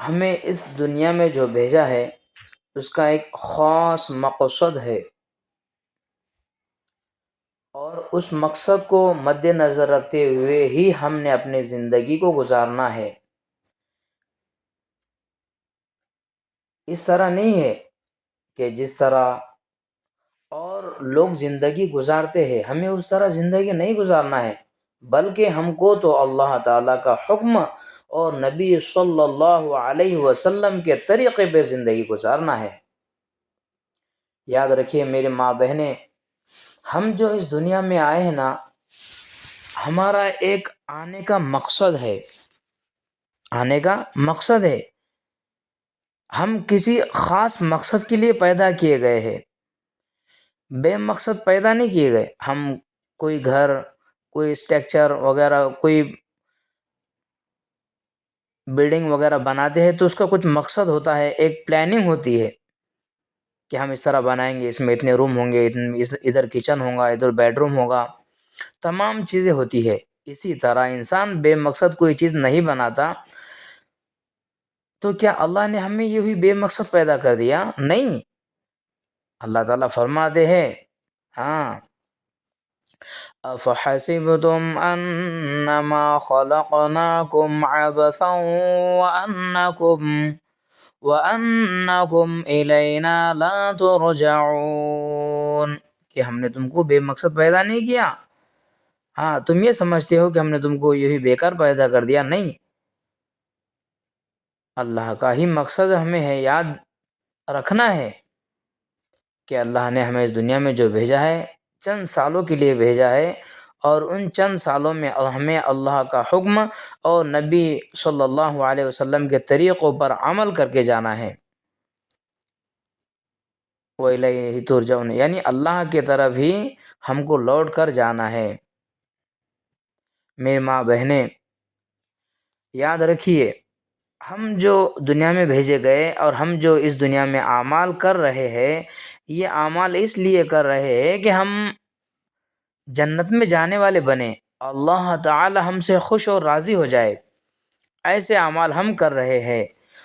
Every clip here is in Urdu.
ہمیں اس دنیا میں جو بھیجا ہے اس کا ایک خاص مقصد ہے، اور اس مقصد کو مد نظر رکھتے ہوئے ہی ہم نے اپنی زندگی کو گزارنا ہے۔ اس طرح نہیں ہے کہ جس طرح اور لوگ زندگی گزارتے ہیں ہمیں اس طرح زندگی نہیں گزارنا ہے، بلکہ ہم کو تو اللہ تعالیٰ کا حکم اور نبی صلی اللہ علیہ وسلم کے طریقے پہ زندگی گزارنا ہے۔ یاد رکھیے میرے ماں بہنیں، ہم جو اس دنیا میں آئے ہیں نا، ہمارا ایک آنے کا مقصد ہے، آنے کا مقصد ہے۔ ہم کسی خاص مقصد کے لیے پیدا کیے گئے ہیں، بے مقصد پیدا نہیں کیے گئے۔ ہم کوئی گھر، کوئی اسٹرکچر وغیرہ، کوئی بلڈنگ وغیرہ بناتے ہیں تو اس کا کچھ مقصد ہوتا ہے، ایک پلاننگ ہوتی ہے کہ ہم اس طرح بنائیں گے، اس میں اتنے روم ہوں گے، ادھر کچن ہوگا، ادھر بیڈ روم ہوگا، تمام چیزیں ہوتی ہے۔ اسی طرح انسان بے مقصد کوئی چیز نہیں بناتا۔ تو کیا اللہ نے ہمیں یہی بے مقصد پیدا کر دیا؟ نہیں، اللہ تعالیٰ فرماتے ہیں، ہاں، أَفَحَسِبْتُمْ أَنَّمَا خَلَقْنَاكُمْ عَبَثًا وَأَنَّكُمْ إِلَيْنَا لَا تُرْجَعُونَ، کہ ہم نے تم کو بے مقصد پیدا نہیں کیا۔ ہاں، تم یہ سمجھتے ہو کہ ہم نے تم کو یہی بیکار پیدا کر دیا؟ نہیں، اللہ کا ہی مقصد ہمیں ہے یاد رکھنا ہے کہ اللہ نے ہمیں اس دنیا میں جو بھیجا ہے چند سالوں کے لیے بھیجا ہے، اور ان چند سالوں میں ہمیں اللہ کا حکم اور نبی صلی اللہ علیہ وسلم کے طریقوں پر عمل کر کے جانا ہے۔ وَإِلَيْهِ تُرْجَعُونَ، یعنی اللہ کی طرف ہی ہم کو لوٹ کر جانا ہے۔ میری ماں بہنیں، یاد رکھیے، ہم جو دنیا میں بھیجے گئے اور ہم جو اس دنیا میں اعمال کر رہے ہیں، یہ اعمال اس لیے کر رہے ہیں کہ ہم جنت میں جانے والے بنے، اللہ تعالی ہم سے خوش اور راضی ہو جائے، ایسے اعمال ہم کر رہے ہیں۔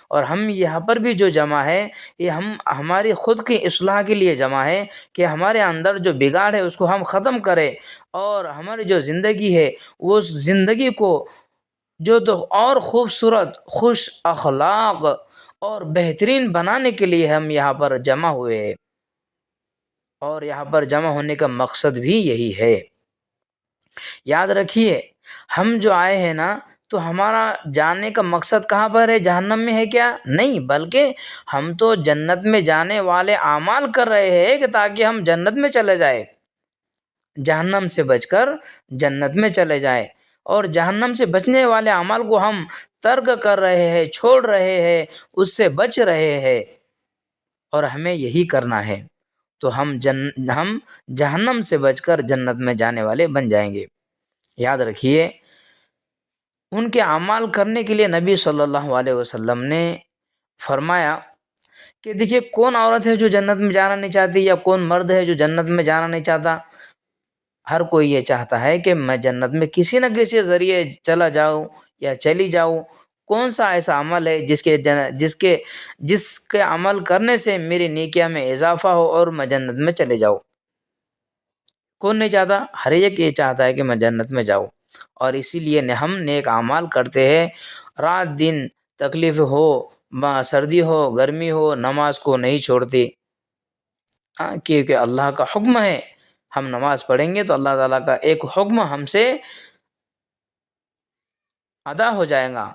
اور ہم یہاں پر بھی جو جمع ہے، یہ ہماری خود کی اصلاح کے لیے جمع ہے کہ ہمارے اندر جو بگاڑ ہے اس کو ہم ختم کریں، اور ہماری جو زندگی ہے وہ اس زندگی کو جو تو اور خوبصورت، خوش اخلاق اور بہترین بنانے کے لیے ہم یہاں پر جمع ہوئے ہیں، اور یہاں پر جمع ہونے کا مقصد بھی یہی ہے۔ یاد رکھیے، ہم جو آئے ہیں نا، تو ہمارا جانے کا مقصد کہاں پر ہے؟ جہنم میں ہے کیا؟ نہیں، بلکہ ہم تو جنت میں جانے والے اعمال کر رہے ہیں کہ تاکہ ہم جنت میں چلے جائیں، جہنم سے بچ کر جنت میں چلے جائیں۔ اور جہنم سے بچنے والے اعمال کو ہم ترک کر رہے ہیں، چھوڑ رہے ہیں، اس سے بچ رہے ہیں، اور ہمیں یہی کرنا ہے، تو ہم جہنم سے بچ کر جنت میں جانے والے بن جائیں گے۔ یاد رکھیے، ان کے اعمال کرنے کے لیے نبی صلی اللہ علیہ وسلم نے فرمایا کہ دیکھیے، کون عورت ہے جو جنت میں جانا نہیں چاہتی، یا کون مرد ہے جو جنت میں جانا نہیں چاہتا؟ ہر کوئی یہ چاہتا ہے کہ میں جنت میں کسی نہ کسی ذریعے چلا جاؤں یا چلی جاؤں۔ کون سا ایسا عمل ہے جس کے عمل کرنے سے میری نیکیاں میں اضافہ ہو اور میں جنت میں چلے جاؤں؟ کون نہیں چاہتا؟ ہر ایک یہ چاہتا ہے کہ میں جنت میں جاؤں، اور اسی لیے ہم نیک اعمال کرتے ہیں، رات دن تکلیف ہو، سردی ہو، گرمی ہو، نماز کو نہیں چھوڑتے، کیونکہ اللہ کا حکم ہے۔ ہم نماز پڑھیں گے تو اللہ تعالیٰ کا ایک حکم ہم سے ادا ہو جائے گا،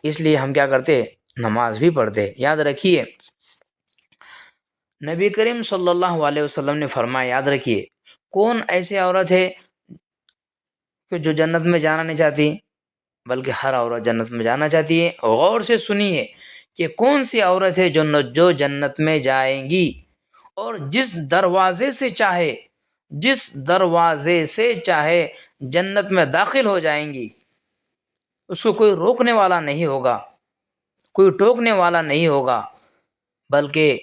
اس لیے ہم کیا کرتے؟ نماز بھی پڑھتے۔ یاد رکھیے، نبی کریم صلی اللہ علیہ وسلم نے فرمایا، یاد رکھیے، کون ایسی عورت ہے کہ جو جنت میں جانا نہیں چاہتی؟ بلکہ ہر عورت جنت میں جانا چاہتی ہے۔ غور سے سنیے کہ کون سی عورت ہے جو جنت میں جائیں گی، اور جس دروازے سے چاہے جنت میں داخل ہو جائیں گی، اس کو کوئی روکنے والا نہیں ہوگا، کوئی ٹوکنے والا نہیں ہوگا، بلکہ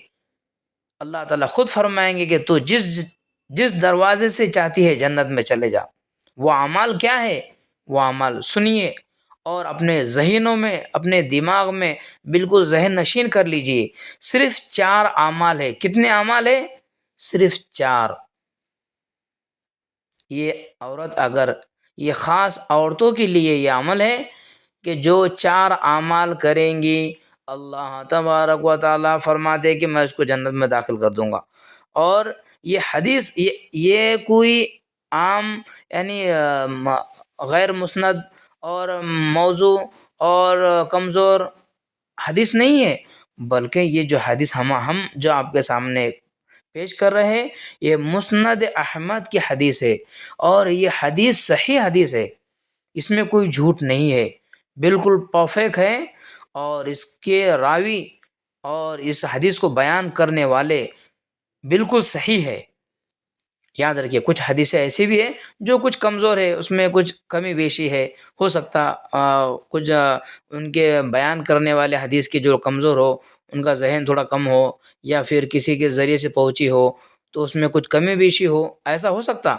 اللہ تعالیٰ خود فرمائیں گے کہ تو جس دروازے سے چاہتی ہے جنت میں چلے جا۔ وہ اعمال کیا ہے؟ وہ اعمال سنیے، اور اپنے ذہنوں میں، اپنے دماغ میں بالکل ذہن نشین کر لیجئے. صرف 4 اعمال ہے. کتنے اعمال ہے؟ صرف 4. یہ عورت اگر، یہ خاص عورتوں کے لیے یہ عمل ہے کہ جو 4 اعمال کریں گی، اللہ تبارک و تعالیٰ فرماتے کہ میں اس کو جنت میں داخل کر دوں گا. اور یہ حدیث یہ کوئی عام یعنی غیر مسند اور موضوع اور کمزور حدیث نہیں ہے، بلکہ یہ جو حدیث ہم جو آپ کے سامنے پیش کر رہے ہیں، یہ مسند احمد کی حدیث ہے، اور یہ حدیث صحیح حدیث ہے. اس میں کوئی جھوٹ نہیں ہے، بالکل پرفیکٹ ہے. اور اس کے راوی اور اس حدیث کو بیان کرنے والے بالکل صحیح ہے. یاد رکھیے کچھ حدیثیں ایسی بھی ہیں جو کچھ کمزور ہے، اس میں کچھ کمی بیشی ہے، ہو سکتا کچھ ان کے بیان کرنے والے حدیث کے جو کمزور ہو، ان کا ذہن تھوڑا کم ہو، یا پھر کسی کے ذریعے سے پہنچی ہو تو اس میں کچھ کمی بیشی ہو، ایسا ہو سکتا.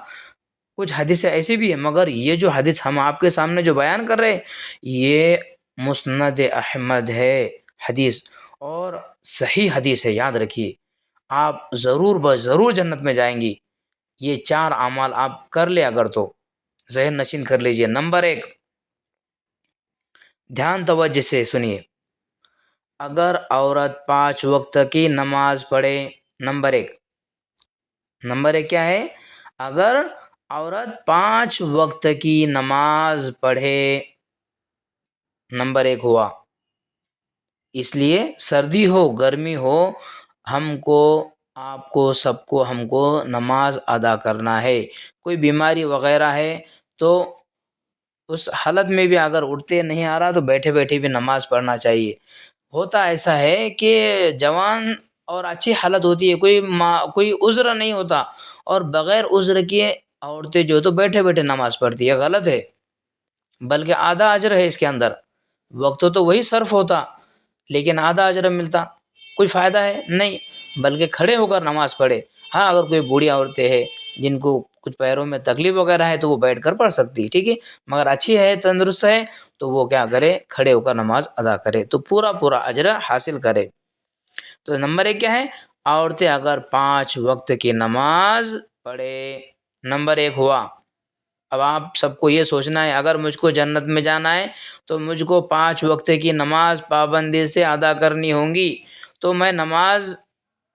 کچھ حدیثیں ایسی بھی ہیں، مگر یہ جو حدیث ہم آپ کے سامنے جو بیان کر رہے ہیں، یہ مسند احمد ہے حدیث، اور صحیح حدیث ہے. یاد رکھیے آپ ضرور ضرور جنت میں جائیں گی. یہ 4 اعمال آپ کر لے اگر تو ذہن نشین کر لیجئے. نمبر 1، دھیان توجہ سے سنیے. اگر عورت 5 وقت کی نماز پڑھے، نمبر 1، نمبر 1 کیا ہے؟ اگر عورت 5 وقت کی نماز پڑھے، نمبر 1 ہوا. اس لیے سردی ہو گرمی ہو، ہم کو، آپ کو، سب کو، ہم کو نماز ادا کرنا ہے. کوئی بیماری وغیرہ ہے تو اس حالت میں بھی اگر اٹھتے نہیں آ رہا تو بیٹھے بیٹھے بھی نماز پڑھنا چاہیے. ہوتا ایسا ہے کہ جوان اور اچھی حالت ہوتی ہے، کوئی عذر نہیں ہوتا، اور بغیر عذر کے عورتیں جو تو بیٹھے بیٹھے نماز پڑھتی ہے. غلط ہے، بلکہ آدھا اجر ہے اس کے اندر. وقت تو وہی صرف ہوتا لیکن آدھا اجر ملتا. کوئی فائدہ ہے نہیں، بلکہ کھڑے ہو کر نماز پڑھے. ہاں اگر کوئی بوڑھی عورتیں ہیں جن کو کچھ پیروں میں تکلیف وغیرہ ہے تو وہ بیٹھ کر پڑھ سکتی، ٹھیک ہے، مگر اچھی ہے، تندرست ہے، تو وہ کیا کرے؟ کھڑے ہو کر نماز ادا کرے تو پورا اجر حاصل کرے. تو نمبر 1 کیا ہے؟ عورتیں اگر 5 وقت کی نماز پڑھے، نمبر 1 ہوا. اب آپ سب کو یہ سوچنا ہے اگر مجھ کو جنت میں جانا ہے تو مجھ کو 5 وقت کی نماز پابندی سے ادا کرنی ہوں گی، تو میں نماز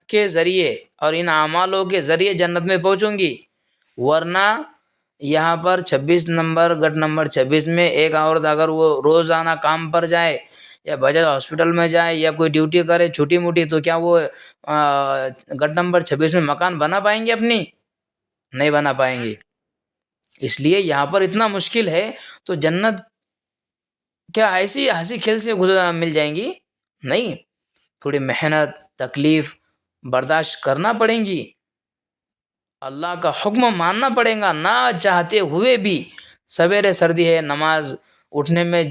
کے ذریعے اور ان اعمالوں کے ذریعے جنت میں پہنچوں گی. ورنہ یہاں پر 26 نمبر گٹ نمبر 26 میں ایک عورت اگر وہ روزانہ کام پر جائے یا بجٹ ہاسپٹل میں جائے یا کوئی ڈیوٹی کرے چھوٹی موٹی، تو کیا وہ گٹ نمبر 26 میں مکان بنا پائیں گے؟ اپنی نہیں بنا پائیں گے. اس لیے یہاں پر اتنا مشکل ہے، تو جنت کیا ایسی ہنسی کھیل سے مل جائیں گی؟ نہیں، تھوڑی محنت تکلیف برداشت کرنا پڑیں گی. اللہ کا حکم ماننا پڑے گا نہ چاہتے ہوئے بھی. سویرے سردی ہے، نماز اٹھنے میں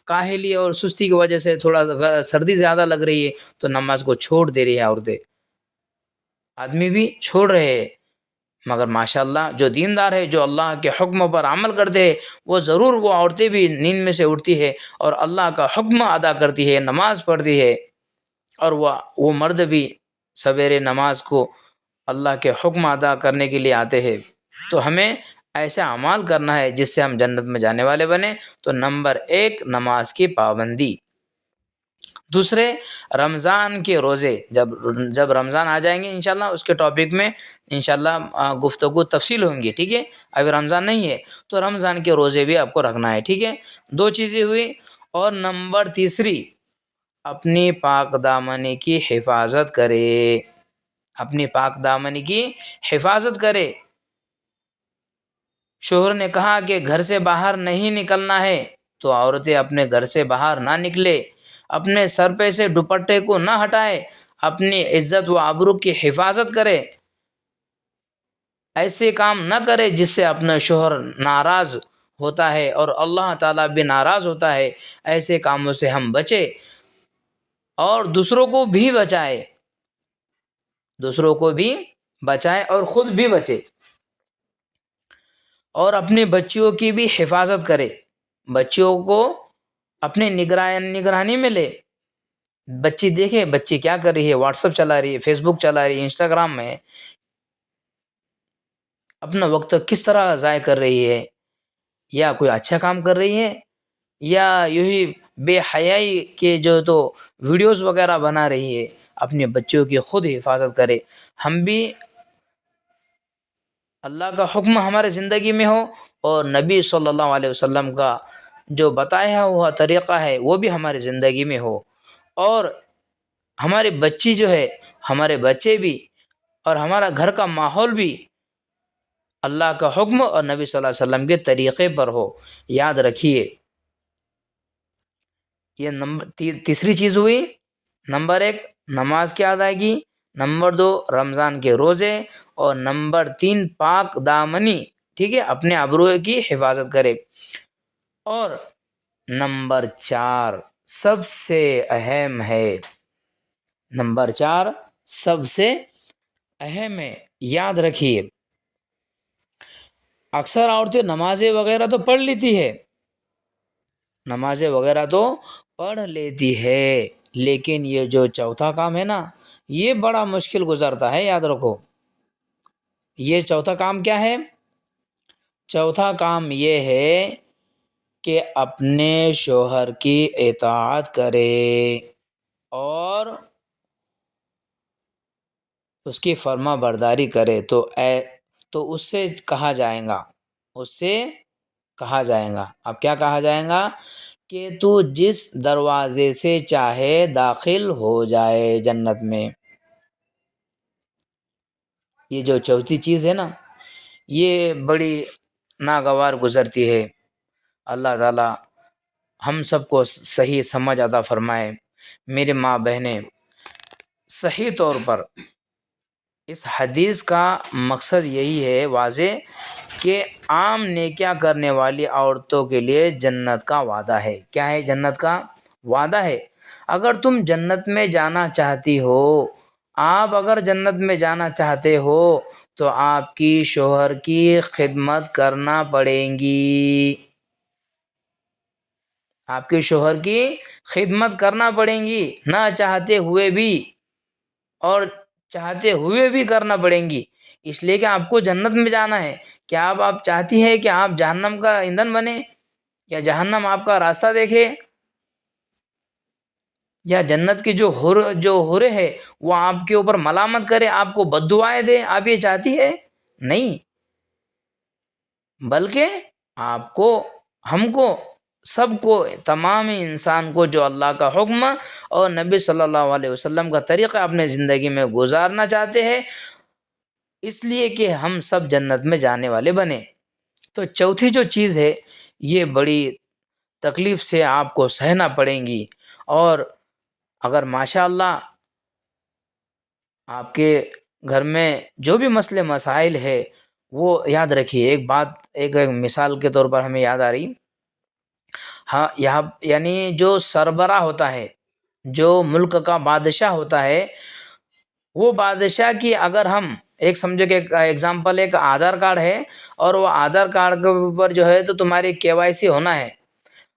کاہلی اور سستی کی وجہ سے تھوڑا سردی زیادہ لگ رہی ہے تو نماز کو چھوڑ دے رہی ہے عورتیں، آدمی بھی چھوڑ رہے ہیں. مگر ماشاءاللہ جو دیندار ہے، جو اللہ کے حکم پر عمل کرتے ہیں، وہ ضرور، وہ عورتیں بھی نیند میں سے اٹھتی ہے اور اللہ کا حکم ادا کرتی ہے، نماز پڑھتی ہے. اور وہ مرد بھی سویرے نماز کو اللہ کے حکم ادا کرنے کے لیے آتے ہیں. تو ہمیں ایسا اعمال کرنا ہے جس سے ہم جنت میں جانے والے بنیں. تو نمبر 1 نماز کی پابندی. دوسرے، رمضان کے روزے. جب رمضان آ جائیں گے انشاءاللہ اس کے ٹاپک میں انشاءاللہ گفتگو تفصیل ہوں گی، ٹھیک ہے. ابھی رمضان نہیں ہے تو رمضان کے روزے بھی آپ کو رکھنا ہے، ٹھیک ہے. 2 چیزیں ہوئی. اور نمبر تیسری، اپنی پاک دامنی کی حفاظت کرے. اپنی پاک دامنی کی حفاظت کرے. شوہر نے کہا کہ گھر سے باہر نہیں نکلنا ہے تو عورتیں اپنے گھر سے باہر نہ نکلے، اپنے سر پہ سے دوپٹے کو نہ ہٹائے، اپنی عزت و آبرو کی حفاظت کرے. ایسے کام نہ کرے جس سے اپنا شوہر ناراض ہوتا ہے اور اللہ تعالیٰ بھی ناراض ہوتا ہے. ایسے کاموں سے ہم بچے اور دوسروں کو بھی بچائے، دوسروں کو بھی بچائے اور خود بھی بچے. اور اپنے بچیوں کی بھی حفاظت کرے. بچیوں کو اپنے نگرانی میں لے. بچی دیکھے بچی کیا کر رہی ہے، واٹس ایپ چلا رہی ہے، فیس بک چلا رہی ہے، انسٹاگرام میں اپنا وقت کس طرح ضائع کر رہی ہے، یا کوئی اچھا کام کر رہی ہے، یا یوں ہی بے حیائی کے جو تو ویڈیوز وغیرہ بنا رہی ہے. اپنے بچوں کی خود حفاظت کرے. ہم بھی اللہ کا حکم ہمارے زندگی میں ہو، اور نبی صلی اللہ علیہ وسلم کا جو بتایا ہوا طریقہ ہے وہ بھی ہماری زندگی میں ہو، اور ہمارے بچی جو ہے، ہمارے بچے بھی، اور ہمارا گھر کا ماحول بھی اللہ کا حکم اور نبی صلی اللہ علیہ وسلم کے طریقے پر ہو. یاد رکھیے، یہ تیسری چیز ہوئی. نمبر 1 نماز کی ادائیگی، نمبر 2 رمضان کے روزے، اور نمبر 3 پاک دامنی. ٹھیک ہے، اپنے ابرو کی حفاظت کرے. اور نمبر 4 سب سے اہم ہے، نمبر 4 سب سے اہم ہے. یاد رکھیے، اکثر عورتیں نمازیں وغیرہ تو پڑھ لیتی ہے، نمازیں وغیرہ تو پڑھ لیتی ہے، لیکن یہ جو چوتھا کام ہے نا، یہ بڑا مشکل گزرتا ہے. یاد رکھو، یہ چوتھا کام کیا ہے؟ چوتھا کام یہ ہے کہ اپنے شوہر کی اطاعت کرے اور اس کی فرما برداری کرے. تو اس سے کہا جائے گا، اس سے کہا جائے گا. اب کیا کہا جائے گا؟ کہ تو جس دروازے سے چاہے داخل ہو جائے جنت میں. یہ جو چوتھی چیز ہے نا، یہ بڑی ناگوار گزرتی ہے. اللہ تعالی ہم سب کو صحیح سمجھ عطا فرمائے. میرے ماں بہنیں، صحیح طور پر اس حدیث کا مقصد یہی ہے واضح، کہ عام نیکیاں کرنے والی عورتوں کے لیے جنت کا وعدہ ہے. کیا ہے؟ جنت کا وعدہ ہے. اگر تم جنت میں جانا چاہتی ہو، آپ اگر جنت میں جانا چاہتے ہو، تو آپ کی شوہر کی خدمت کرنا پڑے گی. آپ کے شوہر کی خدمت کرنا پڑیں گی، نہ چاہتے ہوئے بھی، اور چاہتے ہوئے بھی کرنا پڑیں گی. اس لیے کہ آپ کو جنت میں جانا ہے. کیا آپ چاہتی ہیں کہ آپ جہنم کا ایندھن بنے، یا جہنم آپ کا راستہ دیکھے، یا جنت کی جو حوریں ہے وہ آپ کے اوپر ملامت کرے، آپ کو بد دعائیں دے؟ آپ یہ چاہتی ہے؟ نہیں، بلکہ آپ کو، ہم کو، سب کو، تمام انسان کو جو اللہ کا حکم اور نبی صلی اللہ علیہ وسلم کا طریقہ اپنے زندگی میں گزارنا چاہتے ہیں، اس لیے کہ ہم سب جنت میں جانے والے بنے. تو چوتھی جو چیز ہے، یہ بڑی تکلیف سے آپ کو سہنا پڑیں گی. اور اگر ماشاء اللہ آپ کے گھر میں جو بھی مسئلے مسائل ہے، وہ یاد رکھیے. ایک بات، ایک مثال کے طور پر ہمیں یاد آ رہی. ہاں، یہاں یعنی جو سربراہ ہوتا ہے، جو ملک کا بادشاہ ہوتا ہے، وہ بادشاہ کی اگر ہم ایک سمجھو کہ ایگزامپل ایک آدھار کارڈ ہے، اور وہ آدھار کارڈ کے اوپر جو ہے تو تمہاری KYC ہونا ہے،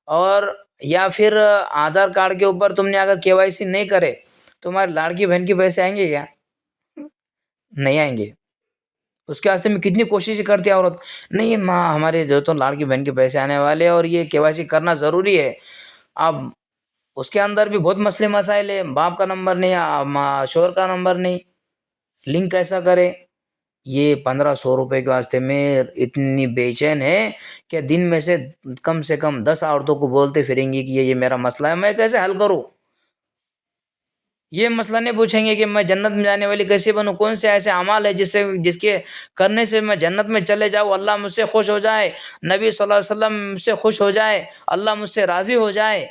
اور یا پھر آدھار کارڈ کے اوپر تم نے اگر KYC نہیں کرے، تمہاری لاڑکی بہن کے پیسے آئیں گے کیا؟ نہیں آئیں گے. اس کے واسطے میں کتنی کوشش کرتی ہے عورت، نہیں ماں ہمارے جو تو لاڑکی بہن کے پیسے آنے والے اور یہ KYC کرنا ضروری ہے. اب اس کے اندر بھی بہت مسئلے مسائل ہے، باپ کا نمبر نہیں، شوہر کا نمبر نہیں، لنک کیسا کرے؟ یہ 1500 روپے کے واسطے میں اتنی بے چین ہے کہ دن میں سے کم 10 عورتوں کو بولتے پھریں گی کہ یہ میرا مسئلہ ہے، میں کیسے حل کروں؟ یہ مسئلہ نہیں پوچھیں گے کہ میں جنت میں جانے والی کیسے بنوں، کون سے ایسے اعمال ہے جس کے کرنے سے میں جنت میں چلے جاؤں، اللہ مجھ سے خوش ہو جائے، نبی صلی اللہ علیہ وسلم مجھ سے خوش ہو جائے، اللہ مجھ سے راضی ہو جائے.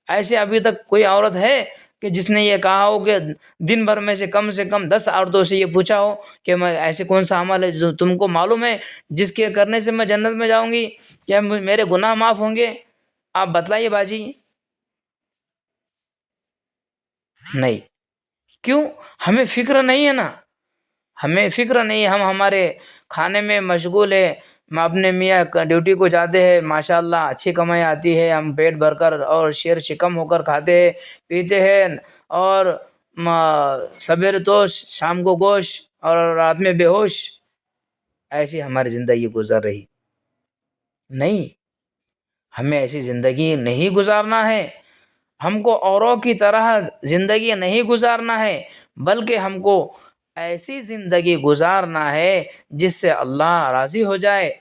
ایسے ابھی تک کوئی عورت ہے کہ جس نے یہ کہا ہو کہ دن بھر میں سے کم 10 عورتوں سے یہ پوچھا ہو کہ میں ایسے کون سا عمل ہے جو تم کو معلوم ہے جس کے کرنے سے میں جنت میں جاؤں گی، یا میرے گناہ معاف ہوں گے؟ آپ بتلائیے باجی. نہیں. کیوں؟ ہمیں فکر نہیں ہے نا، ہمیں فکر نہیں ہے. ہم ہمارے کھانے میں مشغول ہے، اپنے میاں ڈیوٹی کو جاتے ہیں، ماشاءاللہ اچھی کمائی آتی ہے، ہم پیٹ بھر کر اور شیر شکم ہو کر کھاتے ہیں پیتے ہیں، اور سویرے توش شام کو گوشت اور رات میں بے ہوش، ایسی ہماری زندگی گزر رہی نہیں۔ ہمیں ایسی زندگی نہیں گزارنا ہے، ہم کو اوروں کی طرح زندگی نہیں گزارنا ہے، بلکہ ہم کو ایسی زندگی گزارنا ہے جس سے اللہ راضی ہو جائے،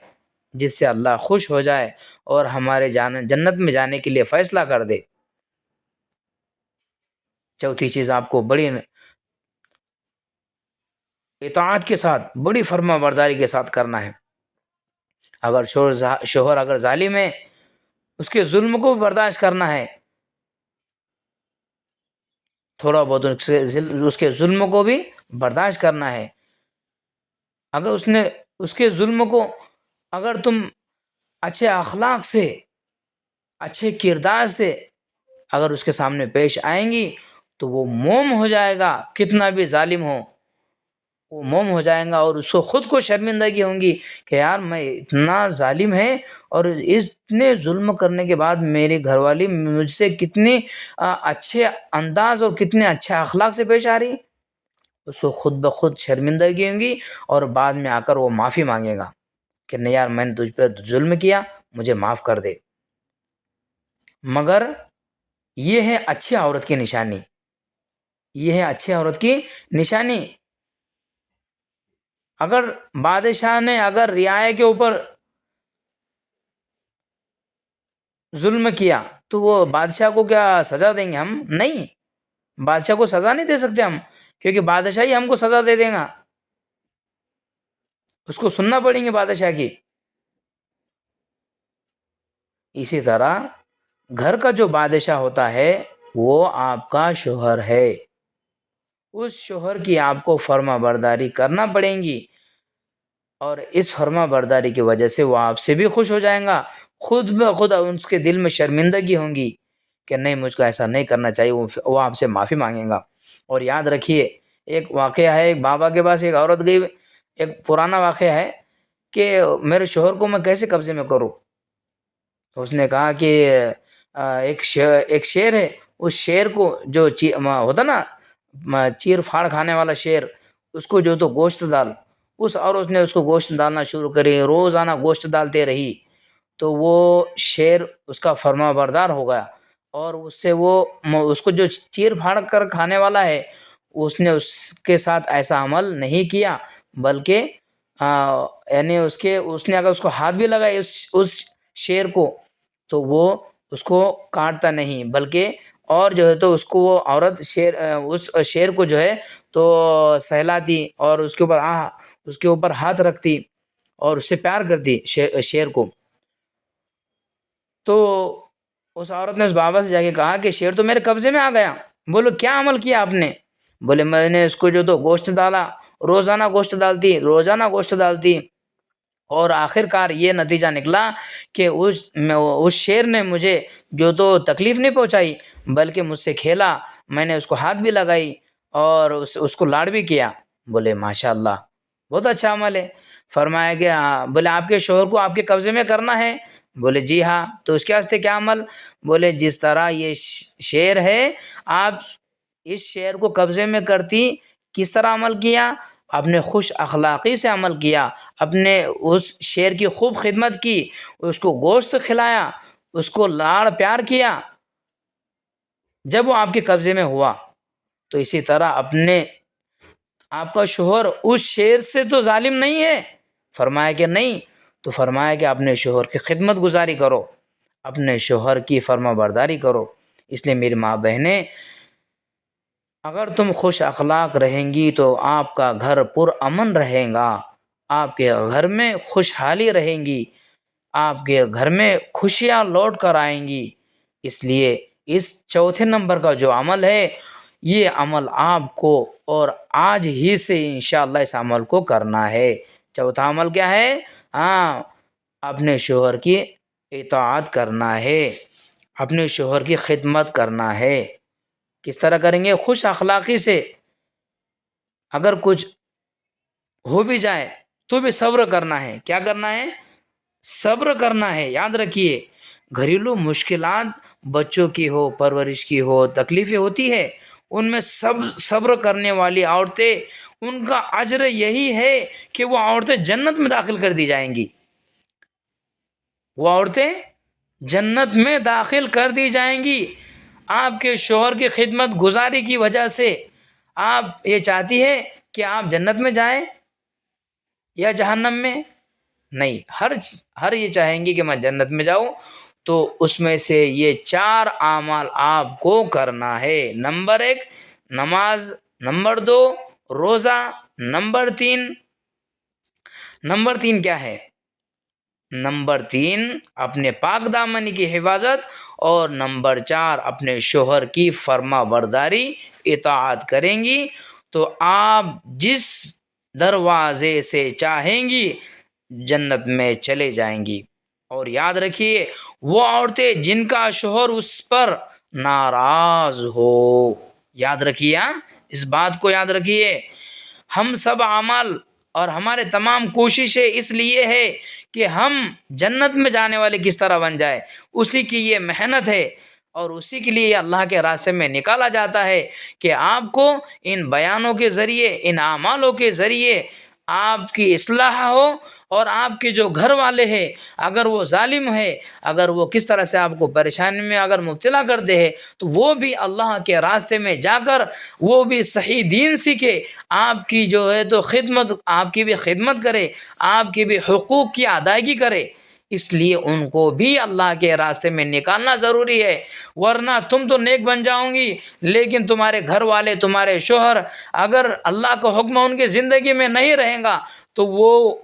جس سے اللہ خوش ہو جائے اور ہمارے جنت میں جانے کے لیے فیصلہ کر دے۔ چوتھی چیز آپ کو بڑی اطاعت کے ساتھ، بڑی فرما برداری کے ساتھ کرنا ہے۔ اگر شوہر اگر ظالم ہے، اس کے ظلم کو برداشت کرنا ہے، تھوڑا بہت اس کے ظلم کو بھی برداشت کرنا ہے۔ اگر اس کے ظلم کو، اگر تم اچھے اخلاق سے، اچھے کردار سے اگر اس کے سامنے پیش آئیں گی تو وہ موم ہو جائے گا، کتنا بھی ظالم ہو وہ موم ہو جائے گا، اور اس کو خود کو شرمندگی ہوں گی کہ یار میں اتنا ظالم ہے، اور اتنے ظلم کرنے کے بعد میری گھر والی مجھ سے کتنی اچھے انداز اور کتنے اچھے اخلاق سے پیش آ رہی، اس کو خود بخود شرمندگی ہوں گی، اور بعد میں آ کر وہ معافی مانگے گا کہ نہیں یار میں نے تجھ پہ ظلم کیا، مجھے معاف کر دے۔ مگر یہ ہے اچھی عورت کی نشانی، یہ ہے اچھی عورت کی نشانی۔ اگر بادشاہ نے اگر رعایا کے اوپر ظلم کیا تو وہ بادشاہ کو کیا سزا دیں گے ہم؟ نہیں، بادشاہ کو سزا نہیں دے سکتے ہم، کیونکہ بادشاہ ہی ہم کو سزا دے دے گا، اس کو سننا پڑیں گے بادشاہ کی۔ اسی طرح گھر کا جو بادشاہ ہوتا ہے وہ آپ کا شوہر ہے، اس شوہر کی آپ کو فرما برداری کرنا پڑیں گی، اور اس فرما برداری کی وجہ سے وہ آپ سے بھی خوش ہو جائیں گا، خود بخود اس کے دل میں شرمندگی ہوں گی کہ نہیں مجھ کو ایسا نہیں کرنا چاہیے، وہ آپ سے معافی مانگیں گا۔ اور یاد رکھیے، ایک واقعہ ہے، ایک بابا کے پاس ایک عورت گئی، ایک پرانا واقعہ ہے کہ میرے شوہر کو میں کیسے قبضے میں کروں۔ تو اس نے کہا کہ ایک شیر ہے، اس شیر کو جو ہوتا نا چیر پھاڑ کھانے والا شیر، اس کو جو تو گوشت ڈال، اس عورت نے اس کو گوشت ڈالنا شروع کری، روزانہ گوشت ڈالتے رہی، تو وہ شیر اس کا فرما بردار ہو گیا، اور اس کو جو چیر پھاڑ کر کھانے والا ہے اس نے اس کے ساتھ ایسا عمل نہیں کیا، بلکہ یعنی اس نے اگر اس کو ہاتھ بھی لگائے اس شیر کو تو وہ اس کو کاٹتا نہیں، بلکہ اور جو ہے تو اس کو وہ عورت اس شیر کو جو ہے تو سہلاتی، اور اس کے اوپر ہاتھ رکھتی اور اس سے پیار کرتی شیر کو۔ تو اس عورت نے اس بابا سے جا کے کہا کہ شیر تو میرے قبضے میں آ گیا۔ بولو کیا عمل کیا آپ نے؟ بولے میں نے اس کو جو تو گوشت ڈالا، روزانہ گوشت ڈالتی، اور آخر کار یہ نتیجہ نکلا کہ اس شیر نے مجھے جو تو تکلیف نہیں پہنچائی، بلکہ مجھ سے کھیلا، میں نے اس کو ہاتھ بھی لگائی اور اس کو لاڑ بھی کیا۔ بولے ماشاءاللہ بہت اچھا عمل ہے۔ فرمایا کہ بولے آپ کے شوہر کو آپ کے قبضے میں کرنا ہے؟ بولے جی ہاں۔ تو اس کے واسطے کیا عمل؟ بولے جس طرح یہ شیر ہے، آپ اس شیر کو قبضے میں کرتی، کس طرح عمل کیا؟ اپنے خوش اخلاقی سے عمل کیا، اپنے اس شیر کی خوب خدمت کی، اس کو گوشت کھلایا، اس کو لاڑ پیار کیا، جب وہ آپ کے قبضے میں ہوا۔ تو اسی طرح آپ کا شوہر اس شیر سے تو ظالم نہیں ہے؟ فرمایا کہ نہیں۔ تو فرمایا کہ اپنے شوہر کی خدمت گزاری کرو، اپنے شوہر کی فرما برداری کرو۔ اس لیے میری ماں بہنیں، اگر تم خوش اخلاق رہیں گی تو آپ کا گھر پر امن رہے گا، آپ کے گھر میں خوشحالی رہیں گی، آپ کے گھر میں خوشیاں لوٹ کر آئیں گی۔ اس لیے اس چوتھے نمبر کا جو عمل ہے، یہ عمل آپ کو اور آج ہی سے انشاءاللہ اس عمل کو کرنا ہے۔ چوتھا عمل کیا ہے؟ اپنے شوہر کی اطاعت کرنا ہے، اپنے شوہر کی خدمت کرنا ہے۔ کس طرح کریں گے؟ خوش اخلاقی سے۔ اگر کچھ ہو بھی جائے تو بھی صبر کرنا ہے۔ کیا کرنا ہے؟ صبر کرنا ہے. یاد رکھیے گھریلو مشکلات بچوں کی ہو، پرورش کی ہو، تکلیفیں ہوتی ہے، ان میں صبر کرنے والی عورتیں، ان کا اجر یہی ہے کہ وہ عورتیں جنت میں داخل کر دی جائیں گی. وہ عورتیں جنت میں داخل کر دی جائیں گی. آپ کے شوہر کی خدمت گزاری کی وجہ سے آپ یہ چاہتی ہے کہ آپ جنت میں جائیں یا جہنم میں؟ نہیں، ہر یہ چاہیں گی کہ میں جنت میں جاؤں. تو اس میں سے یہ 4 اعمال آپ کو کرنا ہے. نمبر 1 نماز، نمبر 2 روزہ، نمبر 3 کیا ہے؟ نمبر 3 اپنے پاک دامنی کی حفاظت، اور نمبر 4 اپنے شوہر کی فرما برداری اطاعت کریں گی تو آپ جس دروازے سے چاہیں گی جنت میں چلے جائیں گی. اور یاد رکھیے وہ عورتیں جن کا شوہر اس پر ناراض ہو، یاد رکھیے، اس بات کو یاد رکھیے. ہم سب اعمال اور ہمارے تمام کوششیں اس لیے ہے کہ ہم جنت میں جانے والے کس طرح بن جائے. اسی کی یہ محنت ہے اور اسی کے لیے اللہ کے راستے میں نکالا جاتا ہے کہ آپ کو ان بیانوں کے ذریعے، ان اعمالوں کے ذریعے آپ کی اصلاح ہو، اور آپ کے جو گھر والے ہیں اگر وہ ظالم ہے، اگر وہ کس طرح سے آپ کو پریشانی میں اگر مبتلا کرتے ہیں، تو وہ بھی اللہ کے راستے میں جا کر وہ بھی صحیح دین سیکھے، آپ کی جو ہے تو خدمت، آپ کی بھی خدمت کرے، آپ کے بھی حقوق کی ادائیگی کرے. اس لیے ان کو بھی اللہ کے راستے میں نکالنا ضروری ہے. ورنہ تم تو نیک بن جاؤ گی، لیکن تمہارے گھر والے، تمہارے شوہر اگر اللہ کا حکم ان کی زندگی میں نہیں رہے گا تو وہ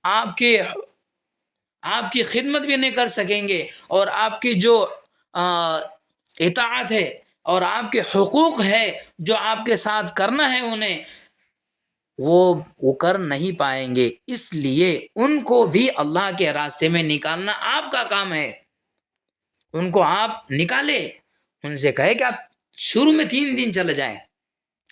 آپ کی خدمت بھی نہیں کر سکیں گے، اور آپ کی جو اطاعت ہے اور آپ کے حقوق ہے جو آپ کے ساتھ کرنا ہے انہیں، وہ کر نہیں پائیں گے. اس لیے ان کو بھی اللہ کے راستے میں نکالنا آپ کا کام ہے. ان کو آپ نکالے، ان سے کہے کہ آپ شروع میں 3 دن چلے جائیں.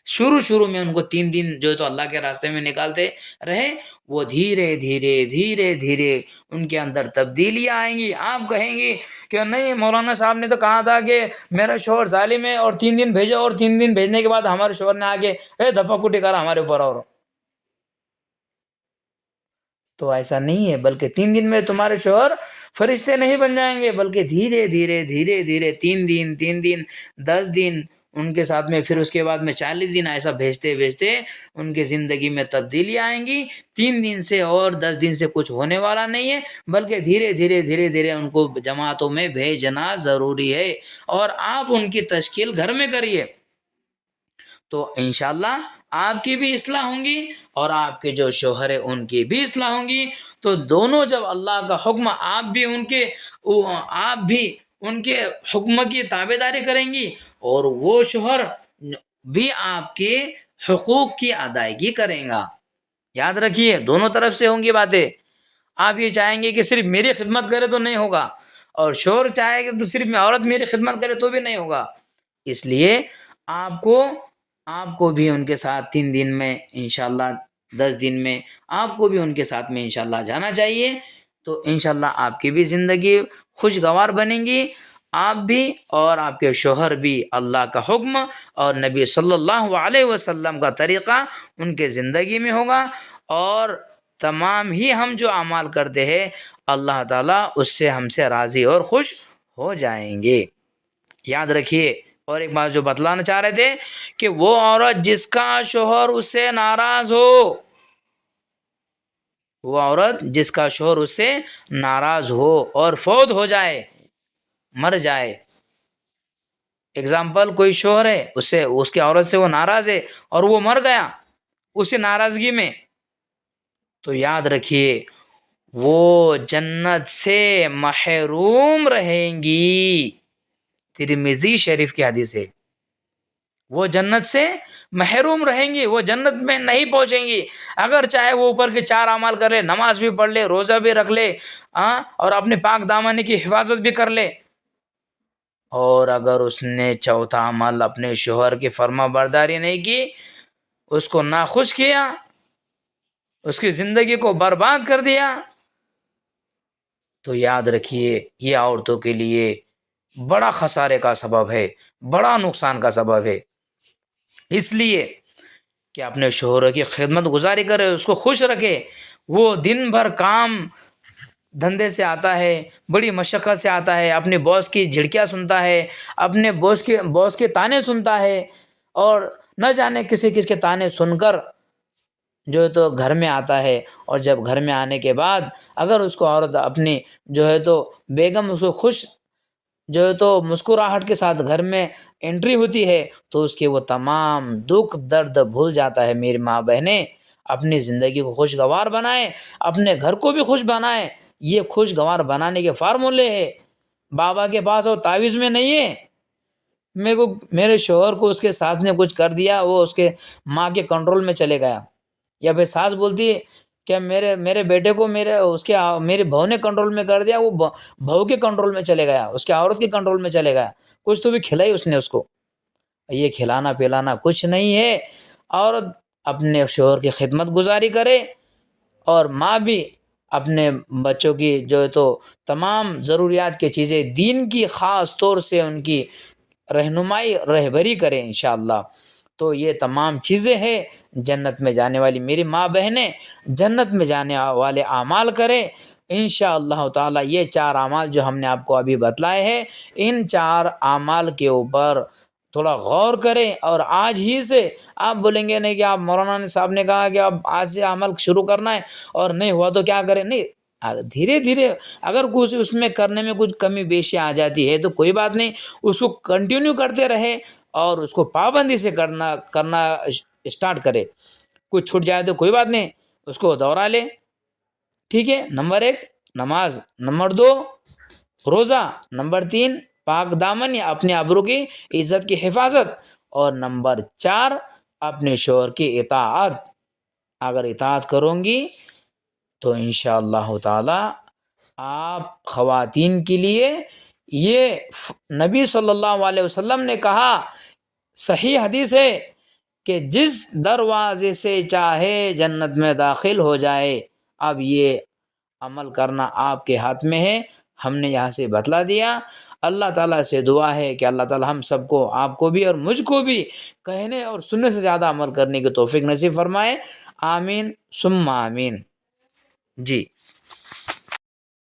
شروع میں ان کو 3 دن جو ہے تو اللہ کے راستے میں نکالتے رہے. وہ دھیرے دھیرے ان کے اندر تبدیلیاں آئیں گی. آپ کہیں گی کہ نہیں، مولانا صاحب نے تو کہا تھا کہ میرا شوہر ظالم ہے اور 3 دن بھیجو، اور 3 دن بھیجنے کے بعد ہمارے شوہر نے آگے دھپا کٹی کرا ہمارے اوپر. اور تو ایسا نہیں ہے، بلکہ 3 دن میں تمہارے شوہر فرشتے نہیں بن جائیں گے، بلکہ دھیرے دھیرے 3 دن 10 دن ان کے ساتھ میں، پھر اس کے بعد میں 40 دن، ایسا بھیجتے ان کے زندگی میں تبدیلی آئیں گی. 3 دن سے اور 10 دن سے کچھ ہونے والا نہیں ہے، بلکہ دھیرے دھیرے ان کو جماعتوں میں بھیجنا ضروری ہے. اور آپ ان کی تشکیل گھر میں کریے تو انشاءاللہ آپ کی بھی اصلاح ہوں گی اور آپ کے جو شوہر ہیں ان کی بھی اصلاح ہوں گی. تو دونوں جب اللہ کا حکم، آپ بھی ان کے حکم کی تابع داری کریں گی، اور وہ شوہر بھی آپ کے حقوق کی ادائیگی کریں گا. یاد رکھیے دونوں طرف سے ہوں گی باتیں. آپ یہ چاہیں گے کہ صرف میری خدمت کرے تو نہیں ہوگا، اور شوہر چاہے گا تو صرف عورت میری خدمت کرے تو بھی نہیں ہوگا. اس لیے آپ کو بھی ان کے ساتھ 3 دن میں انشاءاللہ، 10 دن میں آپ کو بھی ان کے ساتھ میں انشاءاللہ جانا چاہیے. تو انشاءاللہ آپ کی بھی زندگی خوشگوار بنیں گی، آپ بھی اور آپ کے شوہر بھی اللہ کا حکم اور نبی صلی اللہ علیہ وسلم کا طریقہ ان کے زندگی میں ہوگا. اور تمام ہی ہم جو اعمال کرتے ہیں اللہ تعالیٰ اس سے ہم سے راضی اور خوش ہو جائیں گے. یاد رکھیے. اور ایک بات جو بتلانا چاہ رہے تھے کہ وہ عورت جس کا شوہر اس سے ناراض ہو، وہ عورت جس کا شوہر اس سے ناراض ہو اور فوت ہو جائے، مر جائے. اگزامپل، کوئی شوہر ہے، اس کی عورت سے وہ ناراض ہے اور وہ مر گیا اسی ناراضگی میں، تو یاد رکھیے وہ جنت سے محروم رہیں گی. ترمذی شریف کی حدیث ہے. وہ جنت سے محروم رہیں گی، وہ جنت میں نہیں پہنچیں گی. اگر چاہے وہ اوپر کے 4 اعمال کر لے، نماز بھی پڑھ لے، روزہ بھی رکھ لے، اور اپنے پاک دامنی کی حفاظت بھی کر لے، اور اگر اس نے چوتھا عمل اپنے شوہر کی فرما برداری نہیں کی، اس کو ناخوش کیا، اس کی زندگی کو برباد کر دیا، تو یاد رکھیے یہ عورتوں کے لیے بڑا خسارے کا سبب ہے، بڑا نقصان کا سبب ہے۔ اس لیے کہ اپنے شوہر کی خدمت گزاری کرے، اس کو خوش رکھے۔ وہ دن بھر کام دھندے سے آتا ہے، بڑی مشقت سے آتا ہے، اپنے باس کی جھڑکیاں سنتا ہے، اپنے باس کے تانے سنتا ہے، اور نہ جانے کسی کے تانے سن کر جو ہے تو گھر میں آتا ہے۔ اور جب گھر میں آنے کے بعد اگر اس کو عورت اپنی جو ہے تو بیگم اس کو خوش جو ہے تو مسکراہٹ کے ساتھ گھر میں انٹری ہوتی ہے تو اس کے وہ تمام دکھ درد بھول جاتا ہے۔ میری ماں بہنیں، اپنی زندگی کو خوشگوار بنائیں، اپنے گھر کو بھی خوش بنائیں۔ یہ خوشگوار بنانے کے فارمولے ہے، بابا کے پاس اور تعویذ میں نہیں ہے۔ میرے شوہر کو اس کے ساس نے کچھ کر دیا، وہ اس کے ماں کے کنٹرول میں چلے گیا، یا پھر ساس بولتی ہے کہ میرے بیٹے کو میری بہو نے کنٹرول میں کر دیا، وہ بہو کے کنٹرول میں چلے گیا، اس کے عورت کے کنٹرول میں چلے گیا۔ کچھ تو بھی کھلائی اس نے اس کو۔ یہ کھلانا پلانا کچھ نہیں ہے۔ عورت اپنے شوہر کی خدمت گزاری کرے، اور ماں بھی اپنے بچوں کی جو ہے تو تمام ضروریات کی چیزیں، دین کی خاص طور سے ان کی رہبری کرے انشاءاللہ۔ تو یہ تمام چیزیں ہیں جنت میں جانے والی۔ میری ماں بہنیں جنت میں جانے والے اعمال کریں انشاءاللہ تعالی۔ یہ 4 اعمال جو ہم نے آپ کو ابھی بتلائے ہیں، ان 4 اعمال کے اوپر تھوڑا غور کریں، اور آج ہی سے آپ بولیں گے نہیں کہ آپ مولانا صاحب نے کہا کہ اب آج سے عمل شروع کرنا ہے اور نہیں ہوا تو کیا کریں، نہیں، دھیرے دھیرے اگر کچھ اس میں کرنے میں کچھ کمی بیشی آ جاتی ہے تو کوئی بات نہیں، اس کو کنٹینیو کرتے رہے اور اس کو پابندی سے کرنا اسٹارٹ کرے۔ کچھ چھوٹ جائے تو کوئی بات نہیں، اس کو دوہرا لے، ٹھیک ہے۔ نمبر 1 نماز، نمبر 2 روزہ، نمبر 3 پاک دامن یا اپنے ابرو کی عزت کی حفاظت، اور نمبر 4 اپنے شوہر کی اطاعت۔ اگر اطاعت کروں گی تو انشاءاللہ تعالی آپ خواتین کے لیے، یہ نبی صلی اللہ علیہ وسلم نے کہا، صحیح حدیث ہے کہ جس دروازے سے چاہے جنت میں داخل ہو جائے۔ اب یہ عمل کرنا آپ کے ہاتھ میں ہے، ہم نے یہاں سے بتلا دیا۔ اللہ تعالیٰ سے دعا ہے کہ اللہ تعالیٰ ہم سب کو، آپ کو بھی اور مجھ کو بھی، کہنے اور سننے سے زیادہ عمل کرنے کی توفیق نصیب فرمائے۔ آمین ثم آمین۔ جی